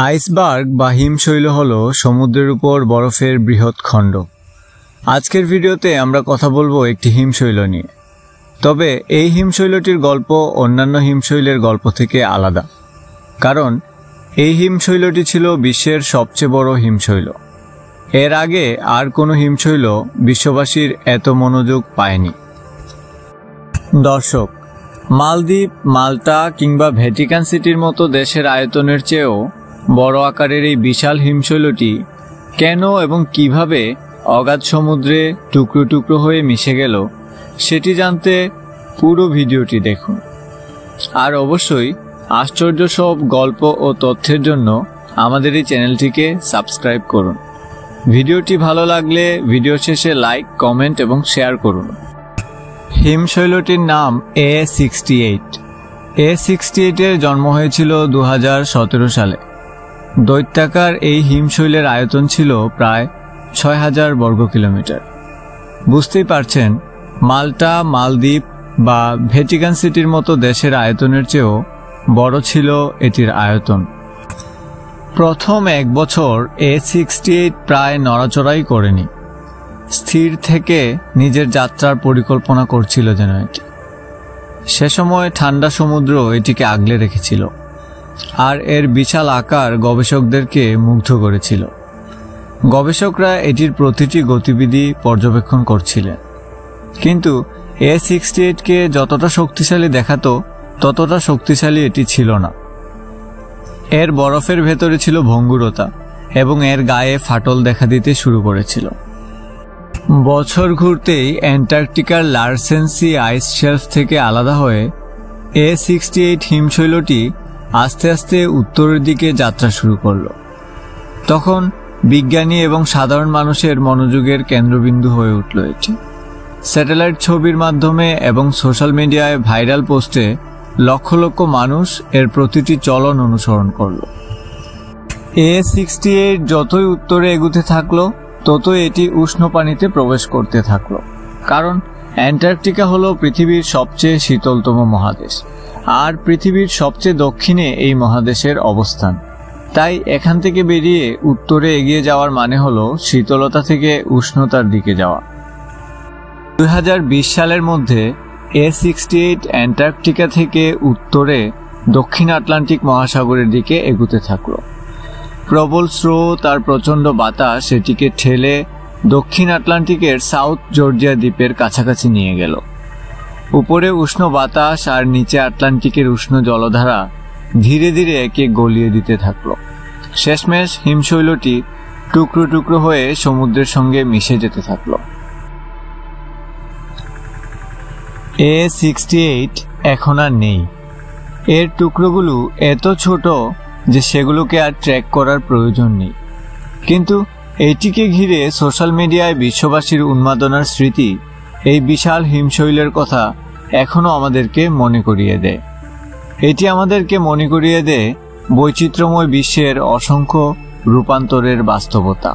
Iceberg বা হিমশৈল হলো সমুদ্রের উপর বরফের বৃহৎ খণ্ড। আজকের ভিডিওতে আমরা কথা বলবো একটি হিমশৈল নিয়ে। তবে এই হিমশৈলটির গল্প অন্যান্য হিমশৈলের গল্প থেকে আলাদা, কারণ এই হিমশৈলটি ছিল বিশ্বের সবচেয়ে বড় হিমশৈল। এর আগে আর কোনো হিমশৈল বিশ্ববাসীর এত মনোযোগ পায়নি। দর্শক, মালদ্বীপ, মাল্টা কিংবা ভ্যাটিকান সিটির মতো দেশের আয়তনের চেয়েও বড় আকারের এই বিশাল হিমশৈলটি কেন এবং কিভাবে অগাধ সমুদ্রে টুকরো টুকরো হয়ে মিশে গেল সেটি জানতে পুরো ভিডিওটি দেখুন। আর অবশ্যই আশ্চর্য সব গল্প ও তথ্যের জন্য আমাদের এই চ্যানেলটিকে সাবস্ক্রাইব করুন। ভিডিওটি ভালো লাগলে ভিডিও শেষে লাইক, কমেন্ট এবং শেয়ার করুন। হিমশৈলটির নাম A68। A68-এর জন্ম হয়েছিল 2017 সালে। দৈত্যাকার এই হিমশৈলের আয়তন ছিল প্রায় 6000 বর্গ কিলোমিটার। বুঝতেই পারছেন, মাল্টা, মালদ্বীপ বা ভ্যাটিকান সিটির মতো দেশের আয়তনের চেয়েও বড় ছিল এটির আয়তন। প্রথম এক বছর A68 প্রায় নড়াচড়াই করেনি। স্থির থেকে নিজের যাত্রার পরিকল্পনা করছিল যেন এটি। সে সময় ঠান্ডা সমুদ্র এটিকে আগলে রেখেছিল, আর এর বিশাল আকার গবেষকদেরকে মুগ্ধ করেছিল। গবেষকরা এটির প্রতিটি গতিবিধি পর্যবেক্ষণ করছিলেন, কিন্তু A68-কে যতটা শক্তিশালী দেখাতো ততটা শক্তিশালী এটি ছিল না। এর বরফের ভেতরে ছিল ভঙ্গুরতা এবং এর গায়ে ফাটল দেখা দিতে শুরু করেছিল। বছর ঘুরতেই অ্যান্টার্কটিকার লারসেন সি আইস শেলফ থেকে আলাদা হয়ে A68 হিমশৈলটি আস্তে আস্তে উত্তরের দিকে যাত্রা শুরু করল। তখন বিজ্ঞানী এবং সাধারণ মানুষের মনোযোগের কেন্দ্রবিন্দু হয়ে উঠল এটি। স্যাটেলাইট ছবির মাধ্যমে এবং সোশ্যাল মিডিয়ায় ভাইরাল পোস্টে লক্ষ লক্ষ মানুষ এর প্রতিটি চলন অনুসরণ করল। A68 যতই উত্তরে এগুতে থাকলো ততই এটি উষ্ণ পানিতে প্রবেশ করতে থাকলো, কারণ অ্যান্টার্কটিকা হলো পৃথিবীর সবচেয়ে শীতলতম মহাদেশ, আর পৃথিবীর সবচেয়ে দক্ষিণে এই মহাদেশের অবস্থান। তাই এখান থেকে বেরিয়ে উত্তরে এগিয়ে যাওয়ার মানে হলো শীতলতা থেকে উষ্ণতার দিকে যাওয়া। 2020 সালের মধ্যে A68 অ্যান্টার্কটিকা থেকে উত্তরে দক্ষিণ আটলান্টিক মহাসাগরের দিকে এগুতে থাকলো। প্রবল স্রোত আর প্রচণ্ড বাতাস এটিকে ঠেলে দক্ষিণ আটলান্টিকের সাউথ জর্জিয়া দ্বীপের কাছাকাছি নিয়ে গেল। উপরে উষ্ণ বাতাস আর নিচে আটলান্টিকের উষ্ণ জলধারা ধীরে ধীরে একে গলিয়ে দিতে থাকলো। শেষমেশ হিমশৈলটি টুকরো টুকরো হয়ে সমুদ্রের সঙ্গে মিশে যেতে থাকলো। A68 এখন আর নেই। এর টুকরোগুলো এত ছোট যে সেগুলোকে আর ট্র্যাক করার প্রয়োজন নেই, কিন্তু এটিকে ঘিরে সোশ্যাল মিডিয়ায় বিশ্ববাসীর উন্মাদনার স্মৃতি এই বিশাল হিমশৈলের কথা এখনো আমাদেরকে মনে করিয়ে দেয়। এটি আমাদেরকে মনে করিয়ে দেয় বৈচিত্র্যময় বিশ্বের অসংখ্য রূপান্তরের বাস্তবতা।